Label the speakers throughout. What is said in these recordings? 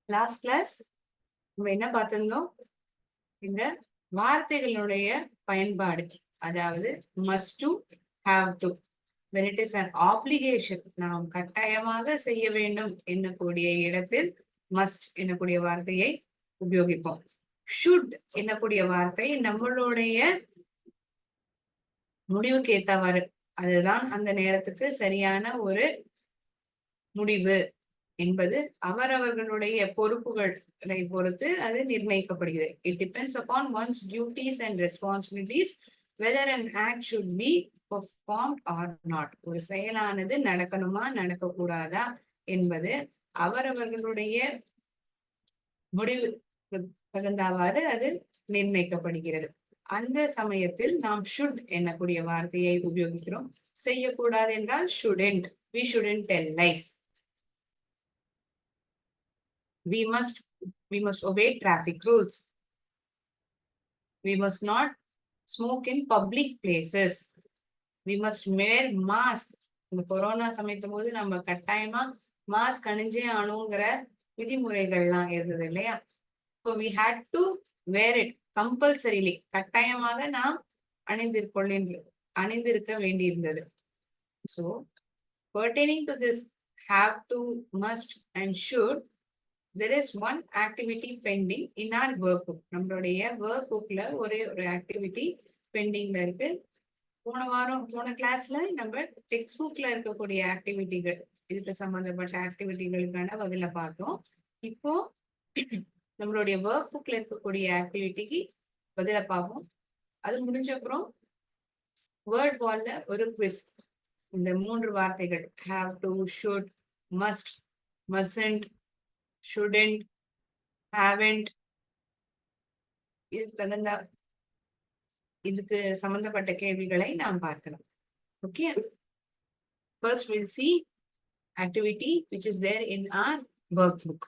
Speaker 1: Last class நம்ம என்ன பார்த்திருந்தோம்? இந்த வார்த்தைகளுடைய பயன்பாடு, அதாவது must to, have to. when it is an obligation, நாம் கட்டாயமாக செய்ய வேண்டும் என்னக்கூடிய இடத்தில் மஸ்ட் என்னக்கூடிய வார்த்தையை உபயோகிப்போம். ஷுட் என்னக்கூடிய வார்த்தை நம்மளுடைய முடிவுக்கு ஏத்தவாறு, அதுதான் அந்த நேரத்துக்கு சரியான ஒரு முடிவு என்பது அவரவர்களுடைய பொறுப்புகளை பொறுத்து அது நிர்ணயிக்கப்படுகிறது. It depends upon once duties and responsibilities whether an act should be performed or not. ஒரு செயலானது நடக்கணுமா நடக்கக்கூடாதா என்பது அவரவர்களுடைய முடிவு தகுந்தவாறு அது நிர்ணயிக்கப்படுகிறது. அந்த சமயத்தில் நாம் ஷுட் என்னக்கூடிய வார்த்தையை உபயோகிக்கிறோம். செய்யக்கூடாது என்றால் shouldn't. we shouldn't tell lies. we must obey traffic rules. we must not smoke in public places. we must wear mask. இந்த கொரோனா சமயத்தும் போது நம்ம கட்டாயமா மாஸ்க் அணிஞ்சே ஆணுங்கிற விதிமுறைகள்லாம் இருந்தது இல்லையா? so we had to wear it compulsorily. கட்டாயமாக நாம் அணிந்திருக்க வேண்டியிருந்தது. so pertaining to this have to, must and should, there is one activity pending in our workbook. நம்மளுடைய workbookல ஒரே ஒரு ஆக்டிவிட்டி பெண்டிங்ல இருக்கு. போன கிளாஸ்ல நம்ம டெக்ஸ்ட் புக்ல இருக்கக்கூடிய ஆக்டிவிட்டிகள், இதுக்கு சம்பந்தப்பட்ட ஆக்டிவிட்டிகளுக்கான பதில பார்த்தோம். இப்போ நம்மளுடைய ஒர்க் புக்ல இருக்கக்கூடிய ஆக்டிவிட்டிக்கு பதில பார்ப்போம். அது முடிஞ்ச அப்புறம் வேர்ட் வால்ல ஒரு குவிஸ். இந்த 3 வார்த்தைகள் have to, should, must, mustn't, shouldn't, haven't, இதுக்கு சம்பந்தப்பட்ட கேள்விகளை நாம் பார்க்கலாம். Okay, first we'll see activity which is there in our workbook.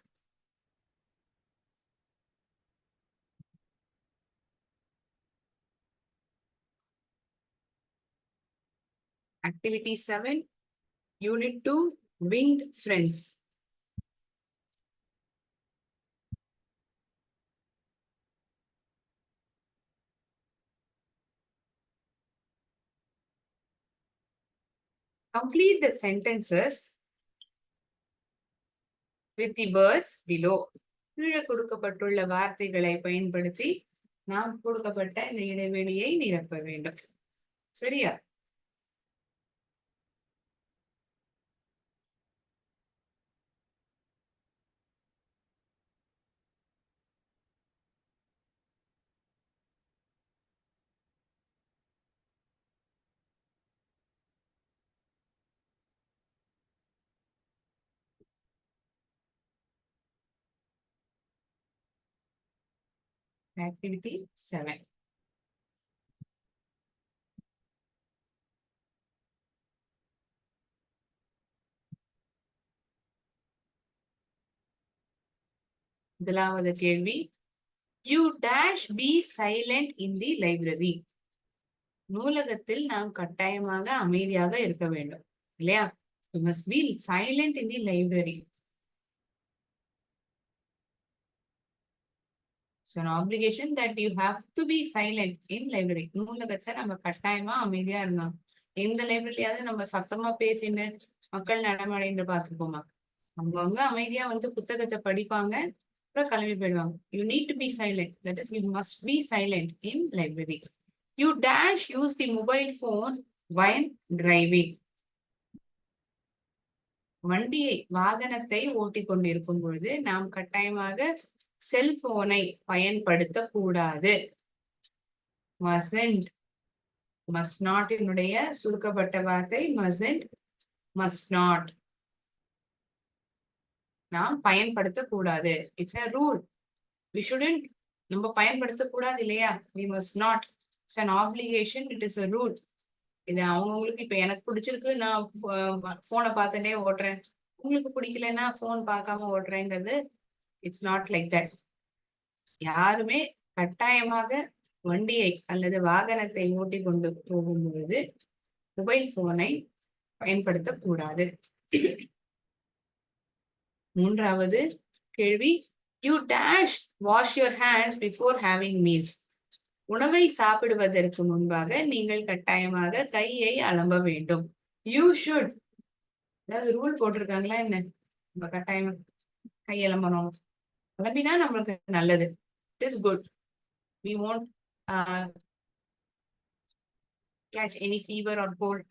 Speaker 1: Activity 7, Unit 2, Winged Friends. Complete the sentences with the words below. கீழே கொடுக்கப்பட்டுள்ள வார்த்தைகளை பயன்படுத்தி நாம் கொடுக்கப்பட்ட இந்த இடைவெளியை நிரப்ப வேண்டும். சரியா? Activity 7. முதலாவது கேள்வி, you dash be silent in the library. நூலகத்தில் நாம் கட்டாயமாக அமைதியாக இருக்க வேண்டும் இல்லையா? You must be silent in the library. It's an obligation that you have to be silent in library. நூலகத்துல நம்ம கட்டாயமா அமைதியா இருந்தோம். எந்த லைப்ரரியாவது நம்ம சத்தமா பேசின்னு மக்கள் நடமாடின்னு பார்த்துப்போமா? அவங்கவுங்க அமைதியா வந்து புத்தகத்தை படிப்பாங்க, அப்புறம் கிளம்பி போயிடுவாங்க. You need to be silent. That is, you must be silent in library. You dash use the mobile phone while driving. வாகனத்தை ஓட்டிக் கொண்டிருக்கும் பொழுது நாம் கட்டாயமாக செல்போனை பயன்படுத்தக்கூடாது. mustn't, must not என்னுடைய சுருக்கப்பட்ட வார்த்தை mustn't, must not. நாம் பயன்படுத்தக்கூடாது. It's a rule. we shouldn't, நம்ம பயன்படுத்தக்கூடாது இல்லையா? we must not. it's an obligation. it is a rule. இது அவங்கவுங்களுக்கு, இப்ப எனக்கு பிடிச்சிருக்கு நான் போனை பார்த்துட்டே ஓட்டுறேன், உங்களுக்கு பிடிக்கலன்னா போன் பார்க்காம ஓட்டுறேங்கிறது இட்ஸ் நாட் லைக் தட். யாருமே கட்டாயமாக வண்டியை அல்லது வாகனத்தை ஓட்டி கொண்டு போகும்பொழுது மொபைல் போனை பயன்படுத்தக்கூடாது. மூன்றாவது கேள்வி, you dash wash your hands before having meals. உணவை சாப்பிடுவதற்கு முன்பாக நீங்கள் கட்டாயமாக கையை அலம்ப வேண்டும். யூ ஷுட், ஏதாவது ரூல் போட்டிருக்காங்களா என்ன? நம்ம கட்டாயம் கை அலம்பணும். அலம்பினா நம்மளுக்கு நல்லது. It is good. We won't catch any fever or cold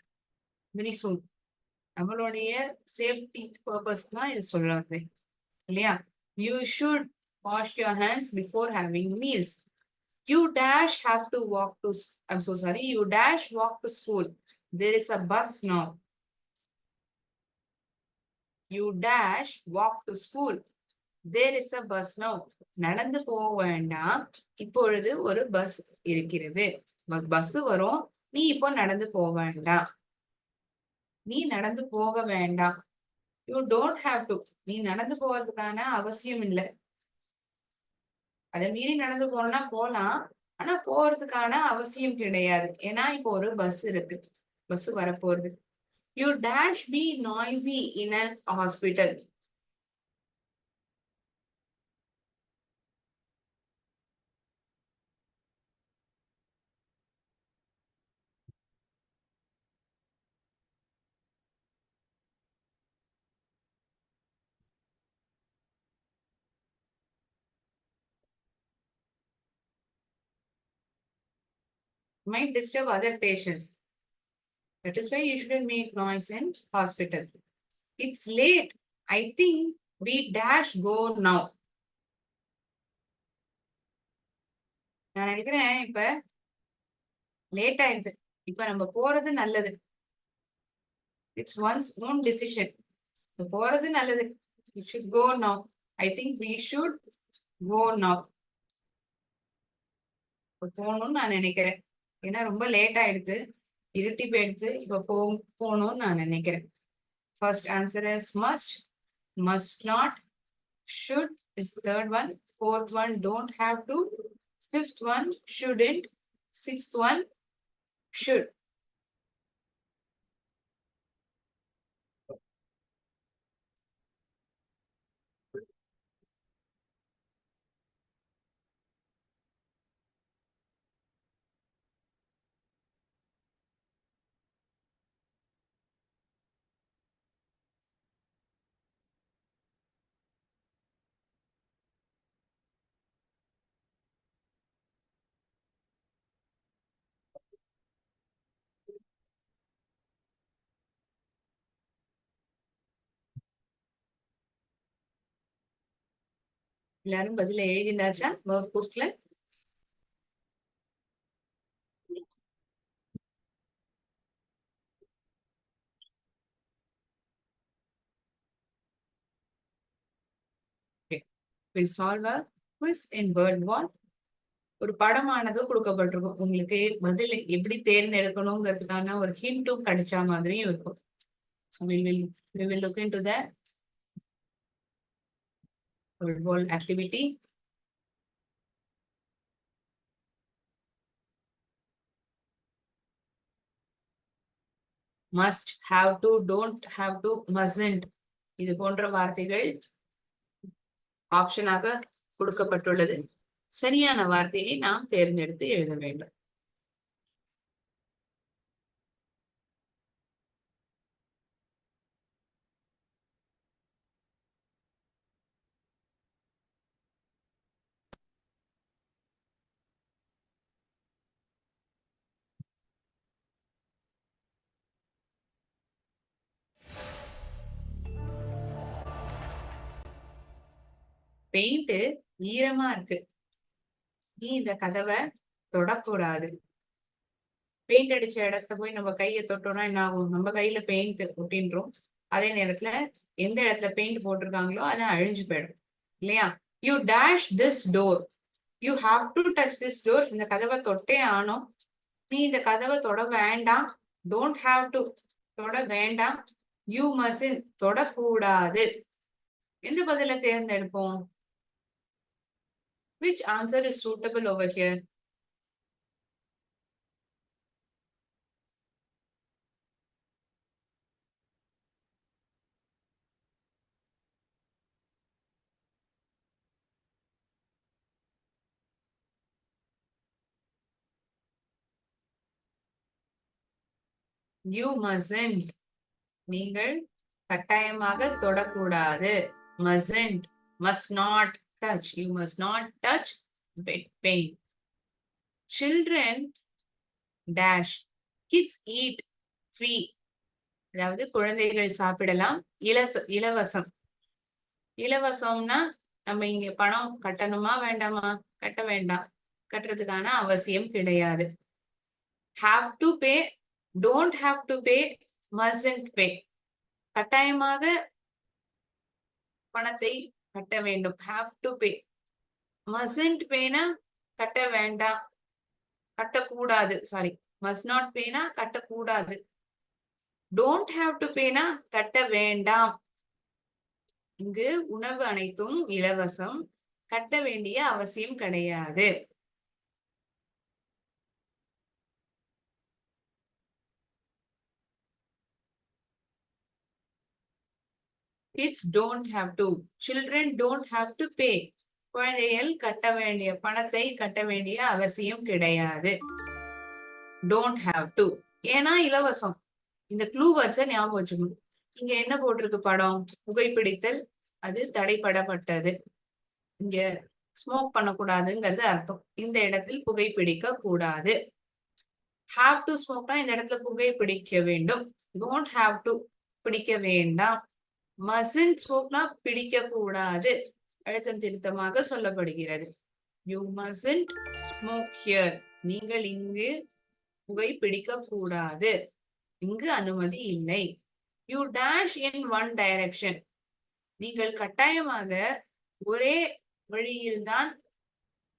Speaker 1: very soon. நம்மளுடைய சேஃப்டி பர்பஸ் தான் இது சொல்றது இல்லையா? You should wash your hands before having meals. You dash have to walk to, I'm so sorry, you dash walk to school. There is a bus now. You dash walk to school. There is a bus now. நடந்து போக வேண்டாம், இப்பொழுது ஒரு bus இருக்கிறது. Bus வரும், நீ இப்போ நடந்து போக வேண்டாம். நீ நடந்து போக வேண்டாம். யூ டோன்ட் ஹாவ் டு, நீ நடந்து போறதுக்கான அவசியம் இல்லை. அதை மீறி நடந்து போனா போலாம், ஆனா போறதுக்கான அவசியம் கிடையாது. ஏன்னா இப்போ ஒரு பஸ் இருக்கு, பஸ் வரப்போறது. You dash be noisy in a hospital. Might disturb other patients. That is why you shouldn't make noise in hospital. It's late. I think we dash go now. நான் நினைக்கிறேன் இப்ப லேட் ஆயிடுது, இப்ப நம்ம போறது நல்லது. It's once own decision. போறது நல்லது. We should go now. I think we should go now. போகணும்னு நான் நினைக்கிறேன். ஏன்னா ரொம்ப லேட் ஆயிடுது, இருட்டி போயிடுது, இப்ப போகணும்னு நான் நினைக்கிறேன். First answer is must, must not, should is third one, fourth one don't have to, fifth one shouldn't, sixth one should. எல்லாரும் பதில எழுதினாச்சா ஒர்க் புக்ல? We'll solve a quiz in word wall. ஒரு படமானது கொடுக்கப்பட்டிருக்கும், உங்களுக்கு பதில் எப்படி தேர்ந்தெடுக்கணுங்கிறதுக்கான ஒரு ஹிண்ட்டும் கிடைச்ச மாதிரியும் இருக்கும். So we will look into the word wall activity. Must, have to, don't have to, mustn't, இது போன்ற வார்த்தைகள் ஆப்ஷனாக கொடுக்கப்பட்டுள்ளது. சரியான வார்த்தையை நாம் தேர்ந்தெடுத்து எழுத வேண்டும். பெயிண்ட் ஈரமா இருக்கு, நீ இந்த கதவை தொடக்கூடாது. பெயிண்ட் அடிச்ச இடத்த போய் நம்ம கையை தொட்டோம்னா என்ன ஆகும்? நம்ம கையில பெயிண்ட் ஒட்டின்றோம். அதே நேரத்துல எந்த இடத்துல பெயிண்ட் போட்டிருக்காங்களோ அதை அழிஞ்சு போயிடும் இல்லையா? You dash this door. You have to touch this door. இந்த கதவை தொட்டே ஆனோம். நீ இந்த கதவை தொட வேண்டாம். டோன்ட் ஹாவ் டு, தொட வேண்டாம். யூ மஸ்ட், தொடக்கூடாது. எந்த பதில தேர்ந்தெடுப்போம்? Which answer is suitable over here? You mustn't. நீங்கள் கட்டாயமாக தொடக்கூடாது. Mustn't. Must not touch. You must not touch paint. Children dash. Kids eat free. அதாவது குழந்தைகள் சாப்பிடலாம். இலவசம். இலவசம்னா நம்ம இங்க பணம் கட்டணுமா வேண்டாமா? கட்ட வேண்டாம். கட்டுறதுக்கான அவசியம் கிடையாது. have to pay, don't have to pay, mustn't pay. கட்டாயமாக பணத்தை கட்ட வேண்டும். have to pay. mustn't payனா கட்ட வேண்டாம், கட்டக்கூடாது. சாரி, must not payனா கட்டக்கூடாது. don't have to payனா கட்ட வேண்டாம். இங்கு உணவு அனைத்தும் இலவசம், கட்ட வேண்டிய அவசியம் கிடையாது. Kids don't have to. Children don't have to pay. குழந்தைகள் கட்ட வேண்டிய பணத்தை கட்ட வேண்டிய அவசியம் கிடையாது. Don't have to. ஏன்னா இலவசம். இந்த க்ளூ வேர்ட்ஸை ஞாபகம் வச்சுக்கணும். இங்க என்ன போட்டிருக்கு படம்? புகைப்பிடித்தல் அது தடைப்படப்பட்டது. இங்க ஸ்மோக் பண்ணக்கூடாதுங்கிறது அர்த்தம். இந்த இடத்தில் புகைப்பிடிக்க கூடாது. have to smokeனா இந்த இடத்துல புகைப்பிடிக்க வேண்டும். don't have to பிடிக்க வேண்டாம். mustn't smokeனா பிடிக்க கூடாது. அழுத்தம் திருத்தமாக சொல்லப்படுகிறது. You mustn't smoke here. நீங்கள் இங்கு புகைப்பிடிக்க கூடாது. இங்கு அனுமதி இல்லை. You dash in one direction. நீங்கள் கட்டாயமாக ஒரே வழியில்தான்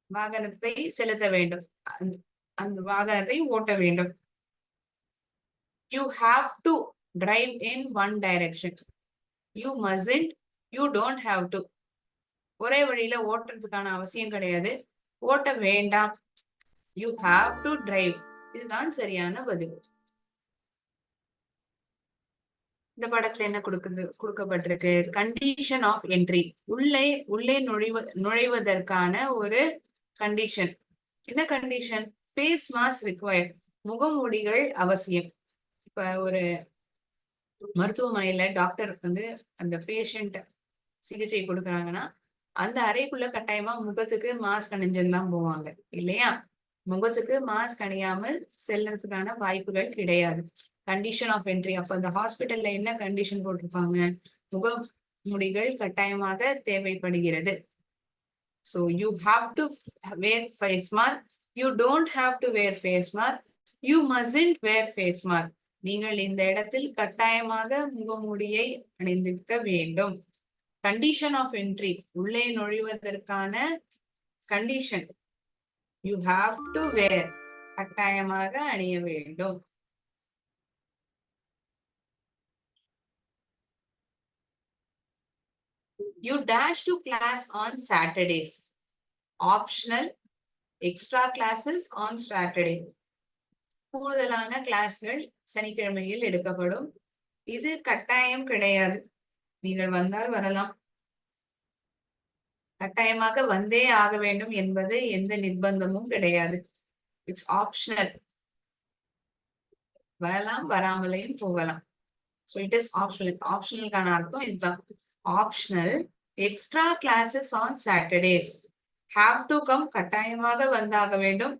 Speaker 1: வாகனத்தை செலுத்த வேண்டும். அந்த வாகனத்தை ஓட்ட வேண்டும். You have to drive in one direction. You mustn't, you don't have to. ஒரே வழியில ஓட்டுறதுக்கான அவசியம் கிடையாது. ஓட்ட வேண்டாம். You have to drive. இதுதான் சரியான பதில். இந்த படத்துல என்ன கொடுக்கப்பட்டிருக்கு? Condition of entry. உள்ளே நுழைவதற்கான ஒரு கண்டிஷன். என்ன கண்டிஷன்? Face mask required. முகமூடிகள் அவசியம். இப்ப ஒரு மருத்துவமனையில டாக்டர் அந்த பேஷண்ட் சிகிச்சை கொடுக்குறாங்கன்னா அந்த அறைக்குள்ள கட்டாயமா முகத்துக்கு மாஸ்க் அணிஞ்சுதான் போவாங்க இல்லையா? முகத்துக்கு மாஸ்க் அணியாமல் செல்றதுக்கான வாய்ப்புகள் கிடையாது. Condition of entry. அப்ப அந்த ஹாஸ்பிட்டல்ல என்ன கண்டிஷன் போட்டிருப்பாங்க? முகமூடிகள் கட்டாயமாக தேவைப்படுகிறது. So you have to wear face mask. You don't have to wear face mask. You mustn't wear face mask. நீங்கள் இந்த இடத்தில் கட்டாயமாக முகமூடியை அணிந்திருக்க வேண்டும். Condition of entry. உள்ளே நுழைவதற்கான condition. You have to wear. கட்டாயமாக அணிய வேண்டும். You dash to class on Saturdays. Optional. Extra classes on Saturday. கூடுதலான கிளாஸ்கள் சனிக்கிழமையில் எடுக்கப்படும். இது கட்டாயம் கிடையாது. நீங்கள் வந்தால் வரலாம். கட்டாயமாக வந்தே ஆக வேண்டும் என்பது எந்த நிர்பந்தமும் கிடையாது. It's optional. வரலாம், வராமலையும் போகலாம். So it is optional. ஆப்ஷனலுக்கான அர்த்தம் இதுதான். Optional. Extra classes on Saturdays. Have to come கட்டாயமாக வந்தாக வேண்டும்.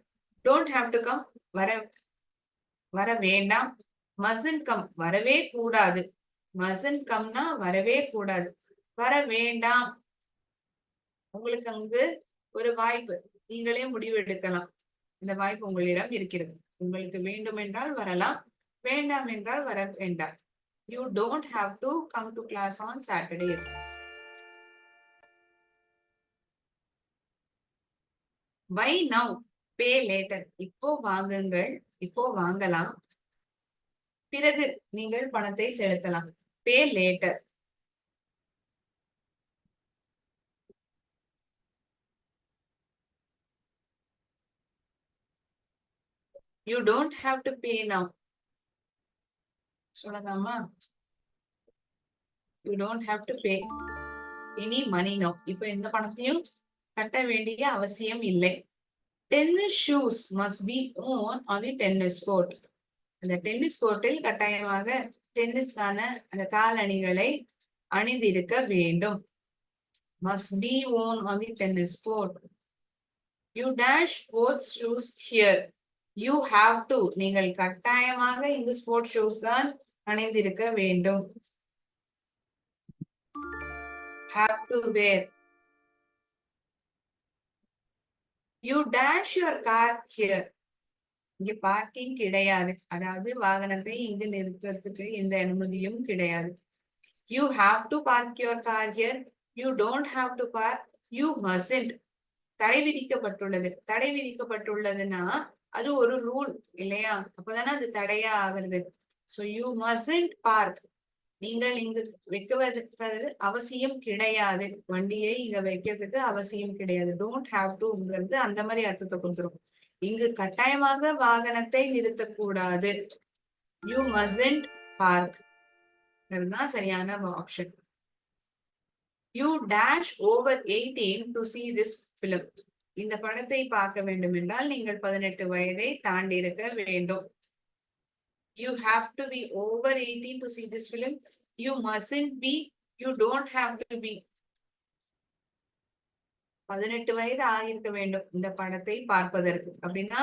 Speaker 1: டோன்ட் ஹாவ் டு கம் வர வேண்டாம். மஸ்ன்ட் கம் வரவே கூடாது. மஸ்ன்ட் கம்னா வரவே கூடாது. வர வேண்டாம். உங்களுக்கு அங்கு ஒரு வாய்ப்பு. நீங்களே முடிவு எடுக்கலாம். இந்த வாய்ப்பு உங்களிடம் இருக்கிறது. உங்களுக்கு வேண்டும் என்றால் வரலாம், வேண்டாம் என்றால் வர வேண்டாம். You don't have to come to class on Saturdays. Buy now, pay later. இப்போ வாங்குங்கள், இப்போ வாங்கலாம், பிறகு நீங்கள் பணத்தை செலுத்தலாம். Pay later. You don't have to pay now. சொல்லலாமா? You don't have to pay any money now. இப்போ எந்த பணத்தையும் கட்ட வேண்டிய அவசியம் இல்லை. Tennis shoes must be worn on the tennis court. அந்த டென்னிஸ் கோர்ட்டில் கட்டாயமாக டென்னிஸ்கான அந்த காலணிகளை அணிந்திருக்க வேண்டும். Must be worn on the tennis court. You dash sports shoes here. You have to. நீங்கள் கட்டாயமாக இந்த ஸ்போர்ட்ஸ் ஷூஸ் தான் அணிந்திருக்க வேண்டும். Have to wear. You dash your car here. இங்க பார்க்கிங் கிடையாது, அதாவது வாகனத்தை இங்கு நிறுத்துறதுக்கு எந்த அனுமதியும் கிடையாது. You have to park your car here. You don't have to park. You mustn't. தடை விதிக்கப்பட்டுள்ளது. தடை விதிக்கப்பட்டுள்ளதுன்னா அது ஒரு ரூல் இல்லையா? அப்பதானே அது தடையா ஆகுறது. So you mustn't park. நீங்கள் இங்கு வைக்கிறது அவசியம் கிடையாது. வண்டியை இங்க வைக்கிறதுக்கு அவசியம் கிடையாது. டோன்ட் ஹாவ் டுங்கிறது அந்த மாதிரி அர்த்தத்தை கொடுத்துரும். இங்கு கட்டாயமாக வாகனத்தை நிறுத்தக்கூடாது. யூ மஸ்ன்ட் பார்க் தான் சரியான option. You dash over 18 to see this film. இந்த படத்தை பார்க்க வேண்டும் என்றால் நீங்கள் 18 வயதை தாண்டி இருக்க வேண்டும். You have to be over 18 to see this film. You mustn't be. You don't have to be. 18 வயது ஆகியிருக்க வேண்டும் இந்த படத்தை பார்ப்பதற்கு. அப்படின்னா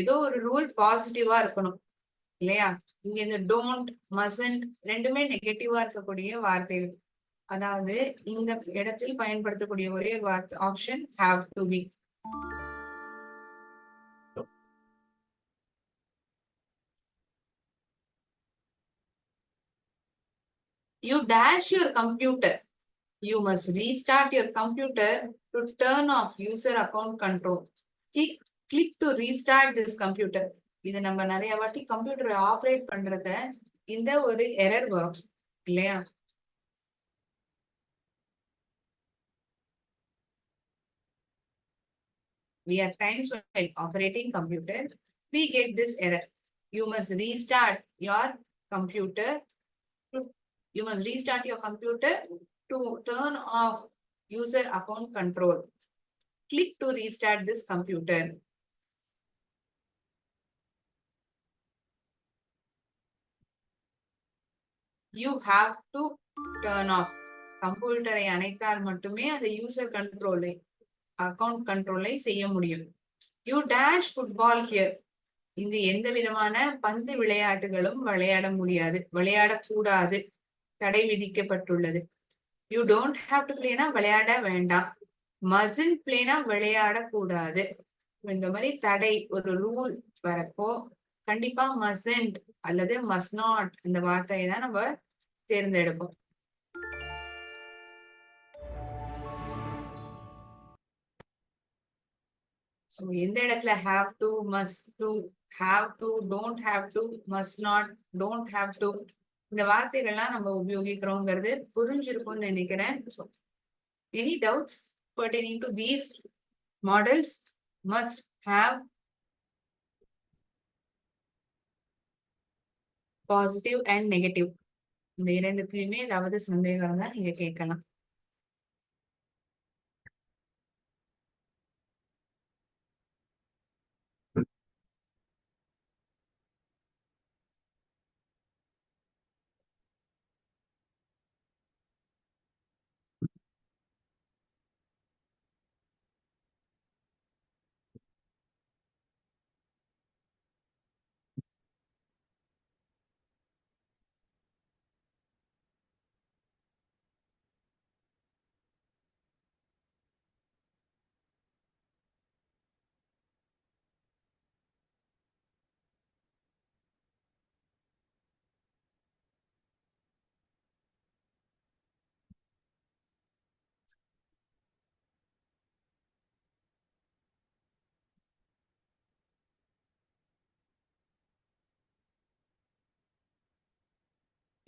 Speaker 1: ஏதோ ஒரு ரூல் பாசிட்டிவா இருக்கணும் இல்லையா? இங்க இந்த டோன்ட், மசன்ட் ரெண்டுமே நெகட்டிவா இருக்கக்கூடிய வார்த்தைகள். அதாவது இந்த இடத்தில் பயன்படுத்தக்கூடிய ஒரே வார்த்தை option have to be. You dash your computer. You must restart your computer to turn off user account control. Click to restart this computer. இது நம்ம நிறைய வாட்டி கம்ப்யூட்டரை ஆப்ரேட் பண்றத இந்த ஒரு எரர் வரும் இல்லையா? We are times while operating computer, we get this error. You must restart your computer. You must restart your computer to turn off user account control. Click to restart this computer. You have to turn off. கம்ப்யூட்டரை அணைத்தால் மட்டுமே அந்த user கண்ட்ரோலை account கண்ட்ரோலை செய்ய முடியும். You dash football here. இங்கு எந்த விதமான பந்து விளையாட்டுகளும் விளையாட முடியாது, விளையாடக்கூடாது, தடை விதிக்கப்பட்டுள்ளது. யூ டோன்ட் ஹாவ் டு பிளேனா விளையாட வேண்டாம். மஸ்ன்ட் பிளேனா விளையாடக்கூடாது. இந்த மாதிரி தடை ஒரு ரூல் வரப்போ கண்டிப்பா மஸ்ன்ட் அல்லது மஸ்ட் நாட் இந்த வார்த்தையை தான் நம்ம தேர்ந்தெடுப்போம். ஸோ எந்த இடத்துல have to, must to, have to, don't have to, must not, don't have to இந்த வார்த்தைகள்லாம் நம்ம உபயோகிக்கிறோங்கிறது புரிஞ்சிருக்கும்னு நினைக்கிறேன். Any doubts pertaining to these models? Must have, positive and negative இந்த இரண்டுத்துலயுமே ஏதாவது சந்தேகம் தான் நீங்க கேட்கலாம்.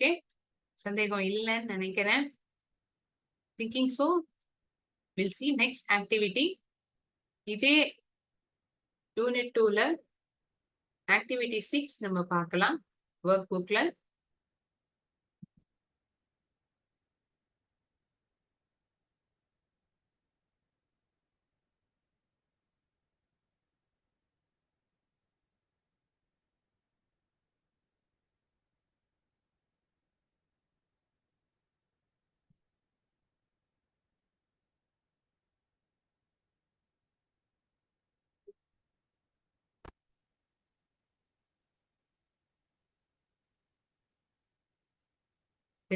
Speaker 1: ஓகே, சந்தேகம் இல்லைன்னு நினைக்கிறேன். Thinking so will see next activity. இதே யூனிட் 2ல ஆக்டிவிட்டி 6 நம்ம பார்க்கலாம் ஒர்க் புக்ல.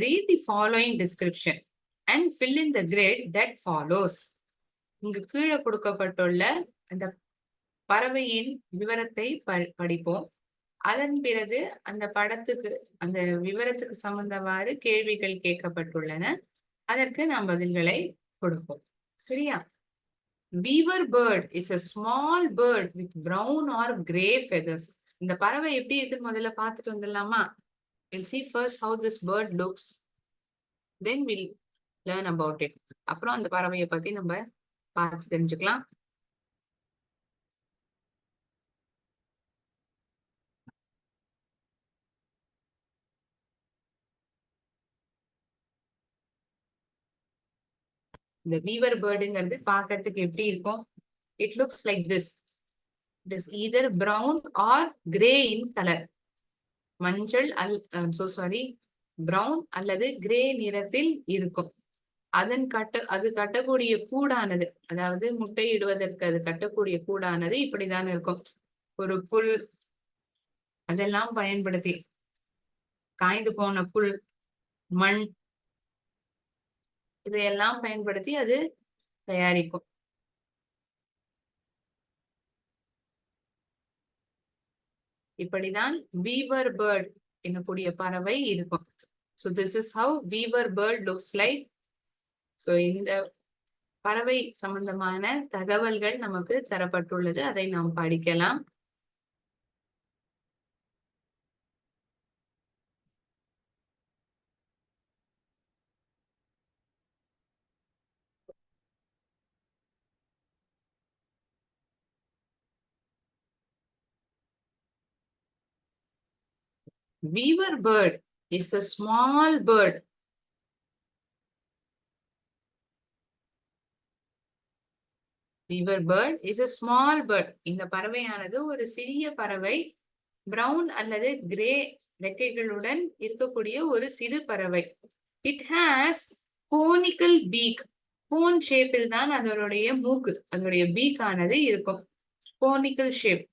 Speaker 1: Read the following description and fill in the grid that follows. இங்கு கீழே கொடுக்கப்பட்டுள்ள அந்த பறவையின் விவரத்தை படிப்போம். அதன் பிறகு அந்த படத்துக்கு அந்த விவரத்துக்கு சம்பந்தவாறு கேள்விகள் கேட்கப்பட்டுள்ளன. அதற்கு நாம் பதில்களை கொடுப்போம். சரியா? Beaver bird is a small bird with brown or gray feathers. இந்த பறவை எப்படி இருக்குன்னு முதல்ல பார்த்துட்டு வந்துடலாமா? We'll see first how this bird looks. Then we'll learn about it. அப்புறம் அந்த பறவையை பத்தி நம்ம பார்த்து தெரிஞ்சுக்கலாம். இந்த வீவர் பேர்டுங்கிறது பார்க்கறதுக்கு எப்படி இருக்கும்? It looks like this. It is either brown or grey in colour. மஞ்சள் பிரவுன் அல்லது கிரே நிறத்தில் இருக்கும். அது கட்டக்கூடிய கூடானது, அதாவது முட்டையிடுவதற்கு அது கட்டக்கூடிய கூடானது இப்படிதான் இருக்கும். ஒரு புல் அதெல்லாம் பயன்படுத்தி, காய்ந்து போன புல், மண், இதையெல்லாம் பயன்படுத்தி அது தயாரிக்கும். இப்படிதான் வீவர் பேர்ட் என்னக்கூடிய பறவை இருக்கும். So this is how weaver bird looks like. So இந்த பறவை சம்பந்தமான தகவல்கள் நமக்கு தரப்பட்டுள்ளது. அதை நாம் படிக்கலாம். Weaver bird is a small bird. Weaver bird is a small bird. இந்த பறவையானது ஒரு சிறிய பறவை. பிரவுன் அல்லது கிரே ரெக்கைகளுடன் இருக்கக்கூடிய ஒரு சிறு பறவை. It has conical beak. Cone ஷேப்பில் தான் அதனுடைய மூக்கு, அதனுடைய பீக் ஆனது இருக்கும். Conical shape.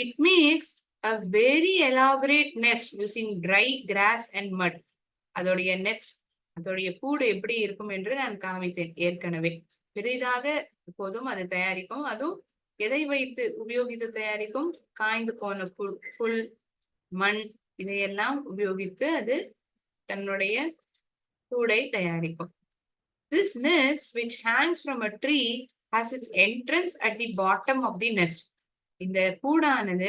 Speaker 1: It makes a very elaborate nest using dry grass and mud. அதோடைய நெஸ்ட், அதோடைய கூடு எப்படி இருக்கும் என்று நான் காமித்தேன் ஏற்கனவே. பெரிதாக எப்போதும் அது தயாரிக்கும். அதுவும் எதை வைத்து உபயோகித்து தயாரிக்கும்? காய்ந்து போன புல், மண், இதையெல்லாம் உபயோகித்து அது தன்னுடைய கூடை தயாரிக்கும். This nest, which hangs from a tree, has its entrance at the bottom of the nest. இந்த கூடானது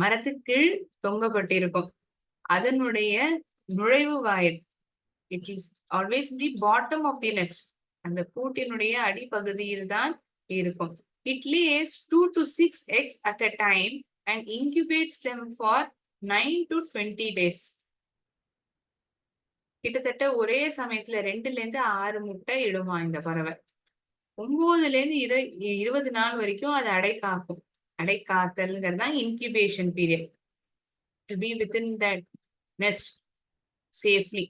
Speaker 1: மரத்துக்கீழ் தொங்கப்பட்டிருக்கும். அதனுடைய நுழைவு வாயில், it is always in the bottom of the nest. அந்த கூட்டினுடைய அடிப்பகுதியில் தான் இருக்கும். It lays 2 to 6 eggs at a time and incubates them for 9 to 20 days. கிட்டத்தட்ட ஒரே சமயத்துல 2ல இருந்து 6 முட்டை இடுமா இந்த பறவை. 9ல இருந்து 20 நாள் வரைக்கும் அது அடைக்காக்கும். அடைக்காத்தல்ங்கிறது தான் incubation period. To be within that nest safely.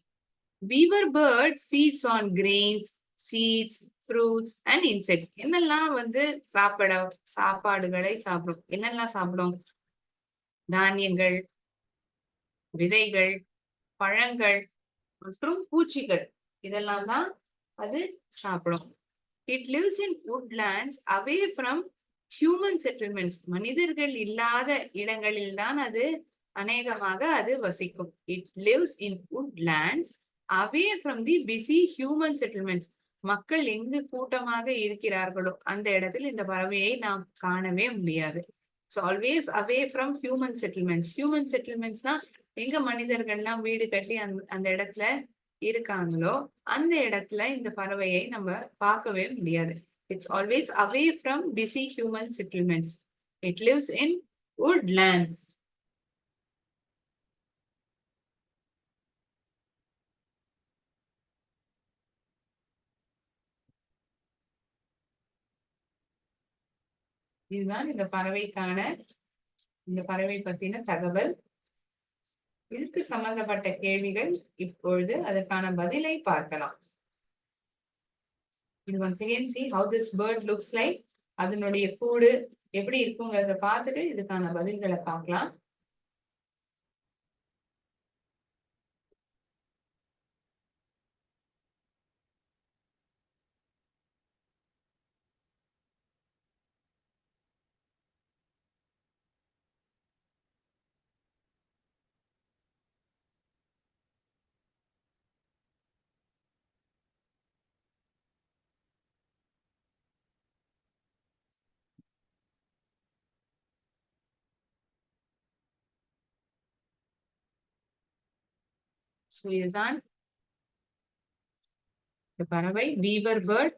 Speaker 1: Weaver bird feeds on grains, seeds, fruits and insects. என்னெல்லாம் சாப்பாடுகளை சாப்பிடும்? என்னெல்லாம் சாப்பிடும்? தானியங்கள், விதைகள், பழங்கள் மற்றும் பூச்சிகள், இதெல்லாம் தான் அது சாப்பிடும். It lives in woodlands away from human settlements. மனிதர்கள் இல்லாத இடங்களில் தான் அது அநேகமாக அது வசிக்கும். It lives in woodlands away from the busy human settlements. மக்கள் எங்கு கூட்டமாக இருக்கிறார்களோ அந்த இடத்தில் இந்த பறவையை நாம் காணவே முடியாது. It's always away from human settlements. Human settlements தான் எங்க மனிதர்கள்லாம் வீடு கட்டி அந்த இடத்துல இருக்காங்களோ அந்த இடத்துல இந்த பறவையை நம்ம பார்க்கவே முடியாது. It's always away from busy human settlements. It lives in woodlands. இதுதான் இந்த பறவை பத்தின தகவல். இதுக்கு சம்பந்தப்பட்ட கேள்விகள் இப்பொழுது அதற்கான பதிலை பார்க்கலாம். once again see how this bird looks like. அதனுடைய கூடு எப்படி இருக்குங்கிறத பார்த்துட்டு இதுக்கான பதில்களை பார்க்கலாம். சோ இதுதான் இந்த பறவை வீவர் பேர்ட்.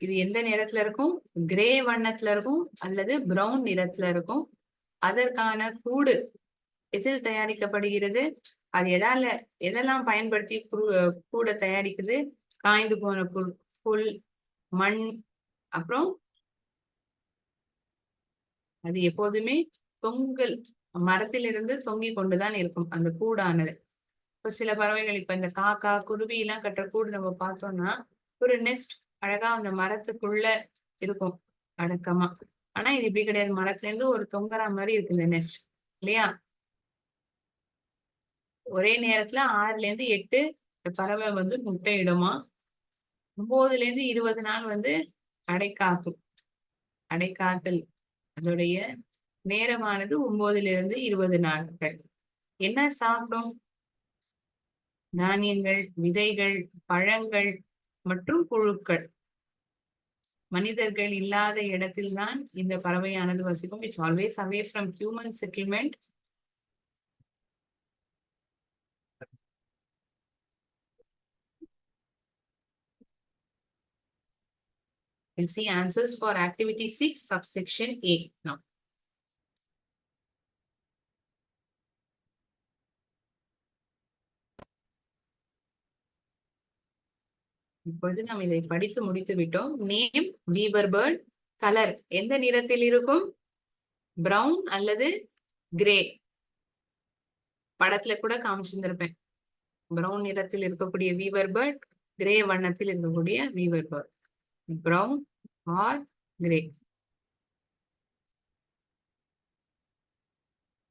Speaker 1: இது எந்த நிறத்துல இருக்கும்? கிரே வண்ணத்துல இருக்கும் அல்லது பிரவுன் நிறத்துல இருக்கும். அதற்கான கூடு எதில் தயாரிக்கப்படுகிறது? அது எதெல்லாம் பயன்படுத்தி கூட தயாரிக்குது? காய்ந்து போன புல், மண், அப்புறம் அது எப்போதுமே தொங்கல் மரத்திலிருந்து தொங்கிக் கொண்டுதான் இருக்கும் அந்த கூடானது. இப்ப சில பறவைகள், இப்ப இந்த காக்கா, குருவி எல்லாம் கட்டுற கூடு நம்ம பார்த்தோம்னா ஒரு நெஸ்ட் அழகா அந்த மரத்துக்குள்ள இருக்கும் அடக்கமா. ஆனா இது இப்படி கிடையாது, மரத்துல இருந்து ஒரு தொங்குற மாதிரி இருக்கு இந்த நெஸ்ட், இல்லையா? ஒரே நேரத்துல 6ல இருந்து 8 பறவை முட்டையிடுமா. 9ல இருந்து 20 நாள் அடைக்காக்கும். அடைக்காத்தல் அதோடைய நேரமானது 9ல இருந்து 20 நாட்கள். என்ன சாப்பிடும்? தானியங்கள், விதைகள், பழங்கள் மற்றும் புழுக்கள். மனிதர்கள் இல்லாத இடத்தில்தான் இந்த பறவையானது வசிக்கும். It's always away from human settlement. We'll see answers for activity 6 subsection A now. இப்பொழுது நாம் இதை படித்து முடித்து விட்டோம். Name viewer bird. கலர் எந்த நிறத்தில் இருக்கும்? பிரவுன் அல்லது கிரே. படத்துல கூட காமிச்சிருந்திருப்பேன். பிரவுன் நிறத்தில் இருக்கக்கூடிய வீவர் பேர்ட், கிரே வண்ணத்தில் இருக்கக்கூடிய weaver bird. Brown or grey.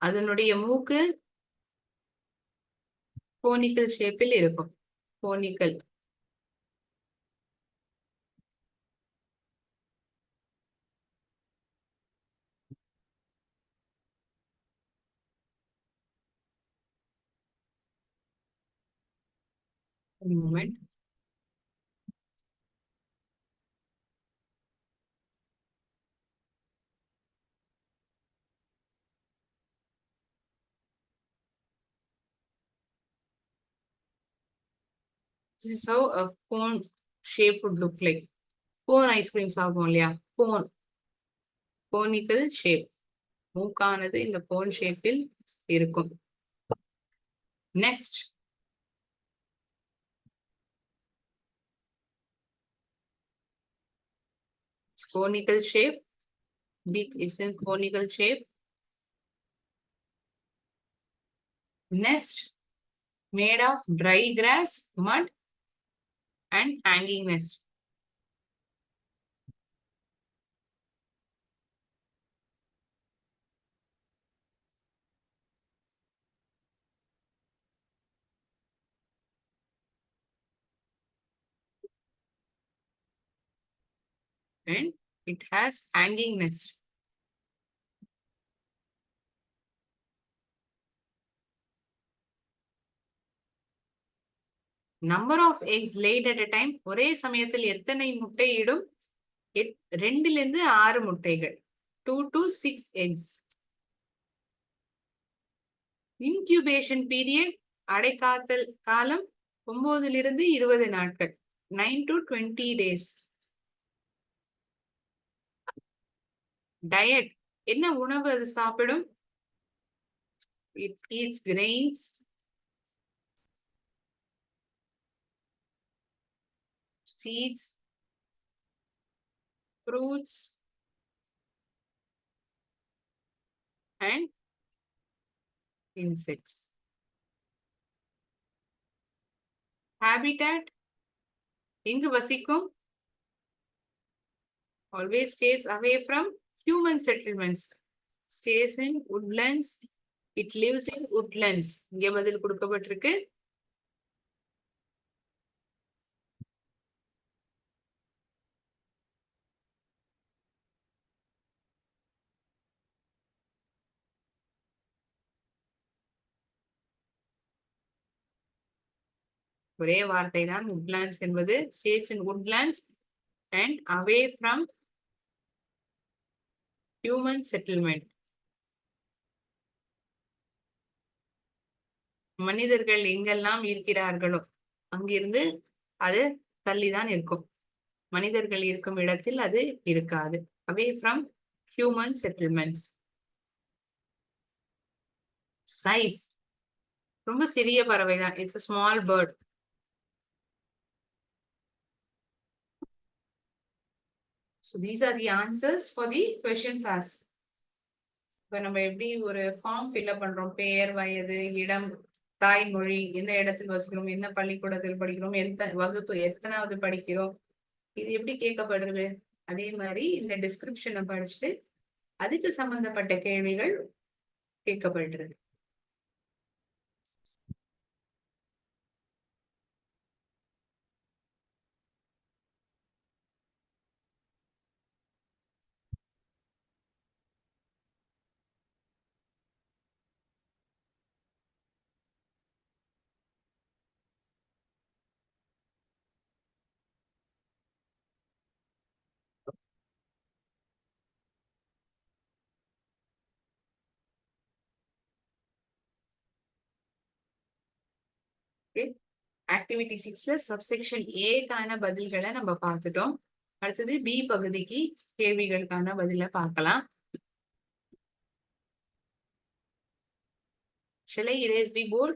Speaker 1: அதனுடைய மூக்கு கோனிக்கல் ஷேப்பில் இருக்கும். Conical. Moment. This is how a cone shape would look like. Cone ice cream சாப்பிடுவோம் இல்லையா? Cone. Conical shape. மூக்கானது இந்த கோன் ஷேப்பில் இருக்கும். Next, conical shape. Beak is in conical shape. Nest made of dry grass, mud and hanging nest. And it has hanging nest. Number of eggs laid at a time. ஒரே சமயத்தில் எத்தனை முட்டையிடும்? 2ல இருந்து 6 முட்டைகள். 2 to 6 eggs. Incubation period, அடைக்காத்தல் காலம் 9ல இருந்து 20 நாட்கள். 9 to 20 days. Diet, என்ன உணவு அது சாப்பிடும்? It eats grains, seeds, fruits and insects. Habitat, எங்கு வசிக்கும்? Always stays away from human settlements. Stays in woodlands. It lives in woodlands. இங்கே பதில் கொடுக்கப்பட்டிருக்கு. ஒரே வார்த்தை தான், woodlands என்பது. Stays in woodlands and away from human settlement. மனிதர்கள் எங்கெல்லாம் இருக்கிறார்களோ அங்கிருந்து அது தள்ளிதான் இருக்கும். மனிதர்கள் இருக்கும் இடத்தில் அது இருக்காது. Away from human settlements. Size ரொம்ப சிறிய பறவை தான். It's a small bird. So these are the answers for the questions asked. இப்ப நம்ம எப்படி ஒரு ஃபார்ம் ஃபில்அப் பண்றோம், பெயர், வயது, இடம், தாய்மொழி, எந்த இடத்தில் வசிக்கிறோம், என்ன பள்ளிக்கூடத்தில் படிக்கிறோம், எந்த வகுப்பு, எத்தனாவது படிக்கிறோம், இது எப்படி கேட்கப்படுறது. அதே மாதிரி இந்த டிஸ்கிரிப்ஷனை படிச்சுட்டு அதுக்கு சம்பந்தப்பட்ட கேள்விகள் கேட்கப்படுறது. ஆக்டிவிட்டி 6ல சப்செக்ஷன் ஏக்கான பதில்களை நம்ம பார்த்துட்டோம். அடுத்தது பி பகுதிக்கு கேள்விகளுக்கான பதில பார்க்கலாம். Shall I erase the board?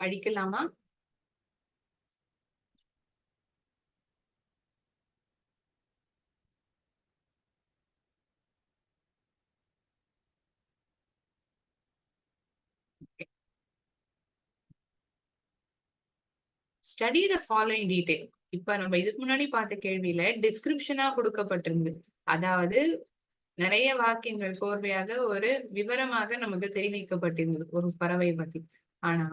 Speaker 1: அடிக்கலாமா? Study the following detail. இப்ப நம்ம இதுக்கு முன்னாடி பார்த்த கேள்வியில டிஸ்கிரிப்ஷனா கொடுக்கப்பட்டிருந்து, அதாவது நிறைய வாக்கியங்கள் கோர்வையாக ஒரு விவரமாக நமக்கு தெரிவிக்கப்பட்டிருந்தது ஒரு பறவை பத்தி. ஆனா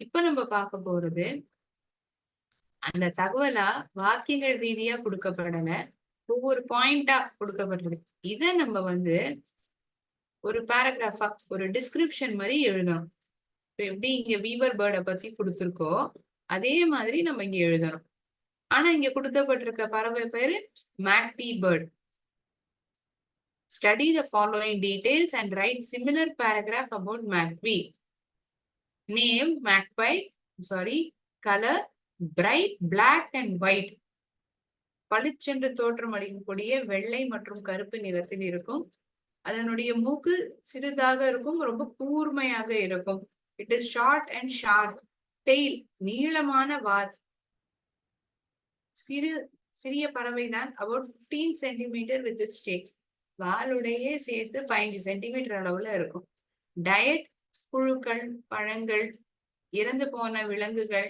Speaker 1: இப்ப நம்ம பார்க்க போறது அந்த தகவலா வாக்கியங்கள் ரீதியா கொடுக்கப்படல, ஒவ்வொரு பாயிண்டா கொடுக்கப்பட்டிருக்கு. இத நம்ம ஒரு பேராகிராஃபா ஒரு டிஸ்கிரிப்ஷன் மாதிரி எழுதணும். இப்ப எப்படி இங்க வீவர் பேர்டை பத்தி கொடுத்துருக்கோ அதே மாதிரி நம்ம இங்க எழுதணும். ஆனா இங்க கொடுக்கப்பட்டிருக்க பறவை பேரு magpie bird. Study the following details and write similar paragraph about magpie. Name magpie, color bright black and white. பளிச்சென்று தோற்றம் அளிக்கக்கூடிய வெள்ளை மற்றும் கருப்பு நிறத்தில் இருக்கும். அதனுடைய மூக்கு சிறிதாக இருக்கும், ரொம்ப கூர்மையாக இருக்கும். It is short and sharp. Tail, நீளமான வால். சிறிய பறவை தான், about 15 centimeter with its tail. வாலுடைய சேர்த்து 15 சென்டிமீட்டர் அளவுல இருக்கும். டயட், புழுக்கள், பழங்கள், இறந்து போன விலங்குகள்,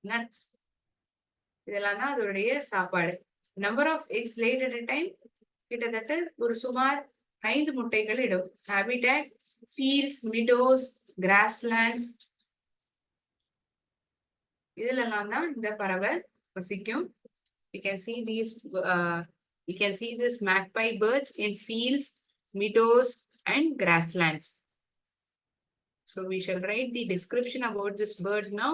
Speaker 1: நட்ஸ், இதெல்லாம் தான் அதோடைய சாப்பாடு. Number of eggs laid at a time, கிட்டத்தட்ட ஒரு சுமார் 5 முட்டைகள் இடும். ஹாபிடாட், ஃபீல்ட்ஸ், மிடோஸ், கிராஸ்லேண்ட்ஸ், இதுலெல்லாம் தான் இந்த பறவை வசிக்கும். You can see this magpie birds in fields, meadows and grasslands. So we shall write the description about this bird now.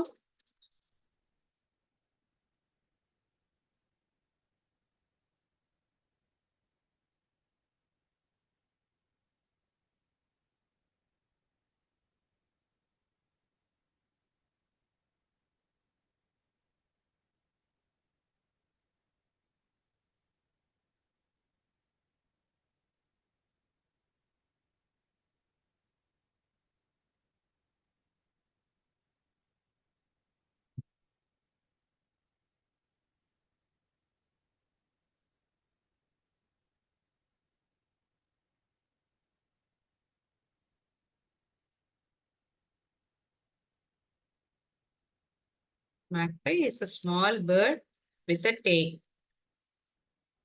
Speaker 1: Magpie is a small bird with a tail.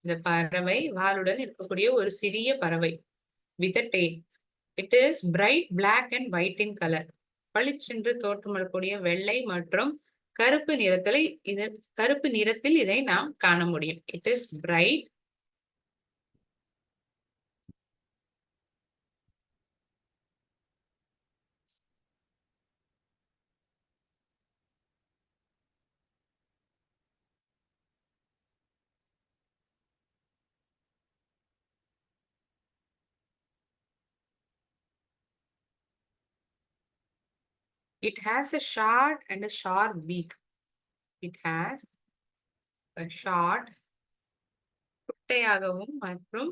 Speaker 1: இந்த பறவை வாலுடன் இருக்கக்கூடிய ஒரு சிறிய பறவை. With a tail. It is bright black and white in color. பளிச்சென்று தோற்றமளிக்கக்கூடிய வெள்ளை மற்றும் கருப்பு நிறத்தில் இதை நாம் காண முடியும். It is bright It has a short and a sharp beak. It has a short, குட்டையாகவும் மற்றும்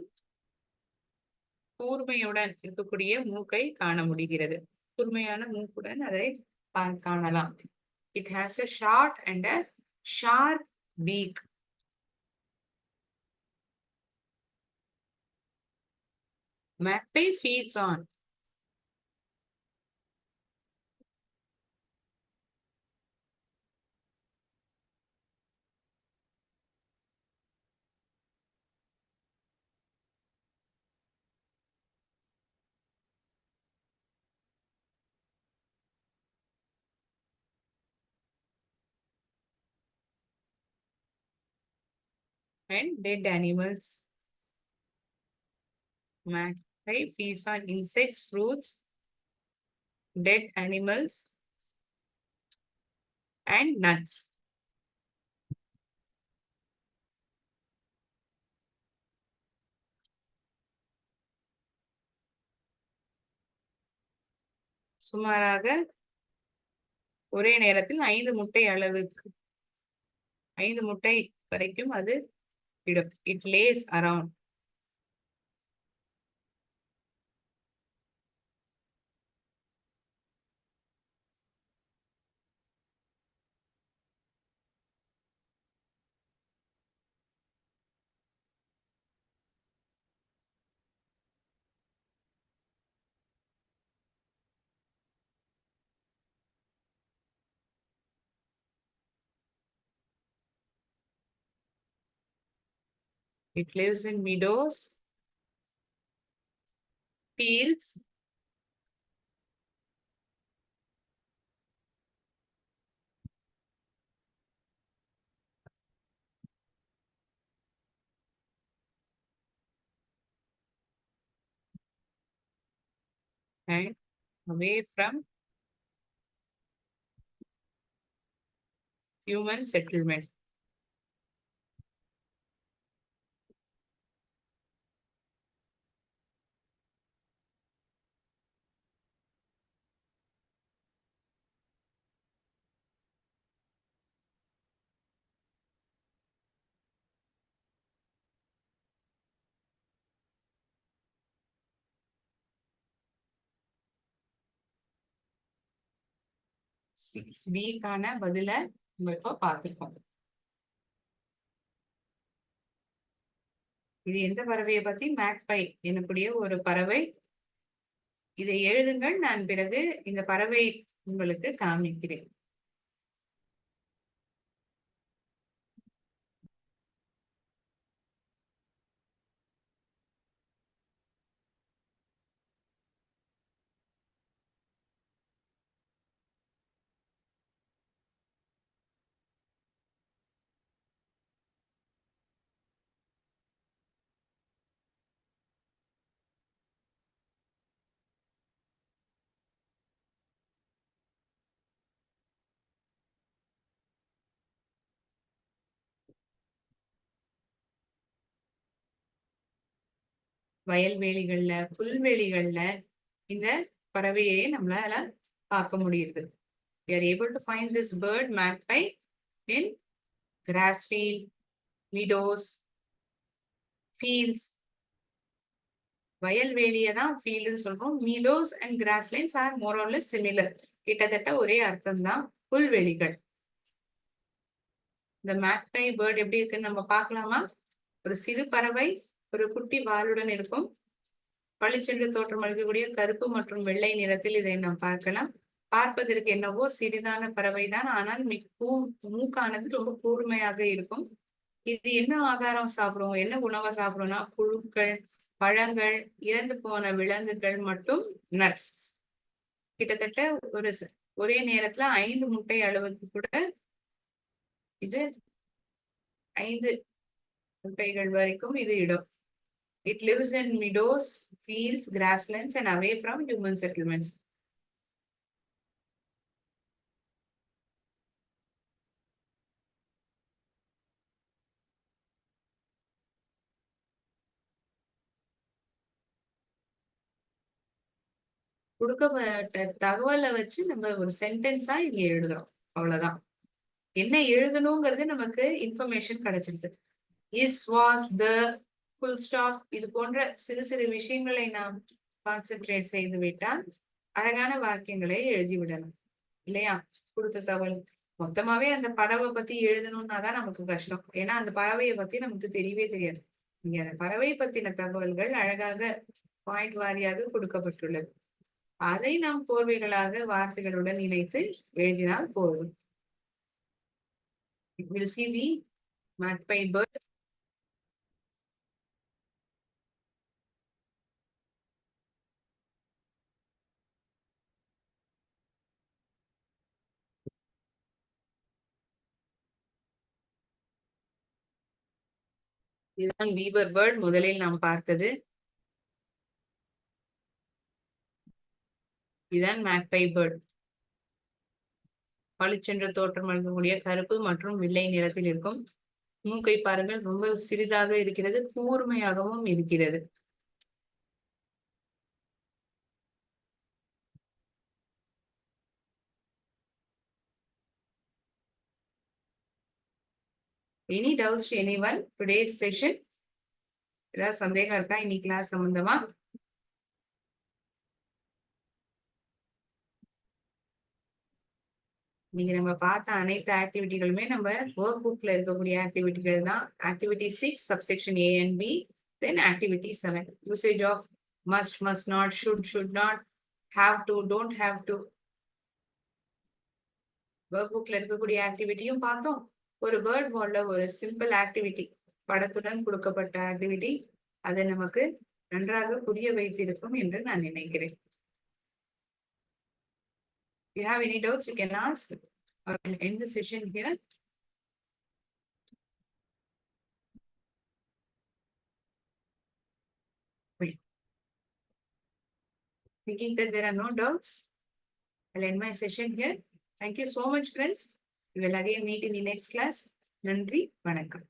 Speaker 1: கூர்மையுடன் இருக்கக்கூடிய மூக்கை காண முடிகிறது. கூர்மையான மூக்குடன் அதை காணலாம். It has a short and a sharp beak. Magpie feeds on and dead animals. Magpie feeds on insects, fruits, dead animals, and nuts. சுமாராக ஒரே நேரத்தில் 5 முட்டை அளவுக்கு 5 முட்டை வரைக்கும் அது இடும். It lays around. It lives in meadows, fields, and away from human settlement. Six வீக்கான பதில நம்ம இப்போ பார்த்துருக்கோம். இது எந்த பறவையை பத்தி? மேக்பை எனக்கூடிய ஒரு பறவை. இதை எழுதுங்கள், நான் பிறகு இந்த பறவை உங்களுக்கு காமிக்கிறேன். வயல்வெளிகள்ல, புல்வெளிகள்ல இந்த பறவையை நம்மளால பார்க்க முடியுது. We are able to find this bird magpie in grass field, meadows, fields. வயல்வெளியை தான் ஃபீல்டுன்னு சொல்றோம். Meadows and grasslands are more or less similar. கிட்டத்தட்ட ஒரே அர்த்தம் தான். புல்வெளிகள். இந்த மேக்பை பேர்ட் எப்படி இருக்குன்னு நம்ம பார்க்கலாமா? ஒரு சிறு பறவை, ஒரு குட்டி வாலுடன் இருக்கும். பளிச்சென்று தோற்றம் அளிக்கக்கூடிய கருப்பு மற்றும் வெள்ளை நிறத்தில் இதை நாம் பார்க்கலாம். பார்ப்பதற்கு என்னவோ சிறிதான பறவை தான், ஆனால் மூக்கானது ரொம்ப கூர்மையாக இருக்கும். இது என்ன ஆகாரம் சாப்பிடும், என்ன உணவை சாப்பிடும்னா புழுக்கள், பழங்கள், இறந்து போன விலங்குகள் மற்றும் நட்ஸ். கிட்டத்தட்ட ஒரே நேரத்துல 5 முட்டை அளவுக்கு கூட இது 5 முட்டைகள் வரைக்கும் இது இடும். It lives in meadows, fields, grasslands and away from human settlements. கொடுக்கப்பட்ட தகவலை வச்சு நம்ம ஒரு சென்டென்ஸா இங்க எழுதுறோம். அவ்வளவுதான். என்ன எழுதணுங்கிறது நமக்கு இன்ஃபர்மேஷன் கிடைச்சிருது. Is, was, the, full stop இது போன்ற சிறு சிறு விஷயங்களை நாம் கான்சென்ட்ரேட் செய்து விட்டால் அழகான வாக்கியங்களை எழுதி விடலாம் இல்லையா? கொடுத்த தகவல் மொத்தமாவே அந்த பறவை பத்தி எழுதணும்னா தான் நமக்கு கஷ்டம். ஏன்னா அந்த பறவையை பத்தி நமக்கு தெரியவே தெரியாது. இங்க அந்த பறவை பத்தின தகவல்கள் அழகாக பாயிண்ட் வாரியாக கொடுக்கப்பட்டுள்ளது. அதை நாம் கோர்வைகளாக வார்த்தைகளுடன் இணைத்து எழுதினால் போதும். We'll see the magpie bird. இதுதான் வீவர் பேர்ட் முதலில் நாம் பார்த்தது. இதுதான் மேக்பை பேர்ட். பளிச்சென்ற தோற்றம் அளிக்கக்கூடிய கருப்பு மற்றும் வெள்ளை நிறத்தில் இருக்கும். மூக்கை பாருங்கள், ரொம்ப சிறிதாக இருக்கிறது, கூர்மையாகவும் இருக்கிறது. Any doubts to anyone today's session? ஏதாவது சந்தேகம் இருக்கா இன்னைக்கு கிளாஸ் சம்பந்தமா? நீங்க நம்ம பார்த்த அனைத்து ஆக்டிவிட்டிகளுமே நம்ம ஒர்க் புக்ல இருக்கக்கூடிய ஆக்டிவிட்டிகள் தான். Activity 6 subsection A and B, then activity 7 usage of must, must not, should not, have to, don't have to. Work புக்ல இருக்கக்கூடிய ஆக்டிவிட்டியும் பார்த்தோம். ஒரு வேர்ட் வால்ல ஒரு சிம்பிள் ஆக்டிவிட்டி படத்துடன் கொடுக்கப்பட்ட ஆக்டிவிட்டி அதை நமக்கு நன்றாக புரிய வைத்திருக்கும் என்று நான் நினைக்கிறேன். You have any doubts, you can ask or I'll end the session here. Wait. Thinking that there are no doubts, I'll end my session here. Thank you so much, friends. We will again meet in the next class. Nandri, Vanakkam.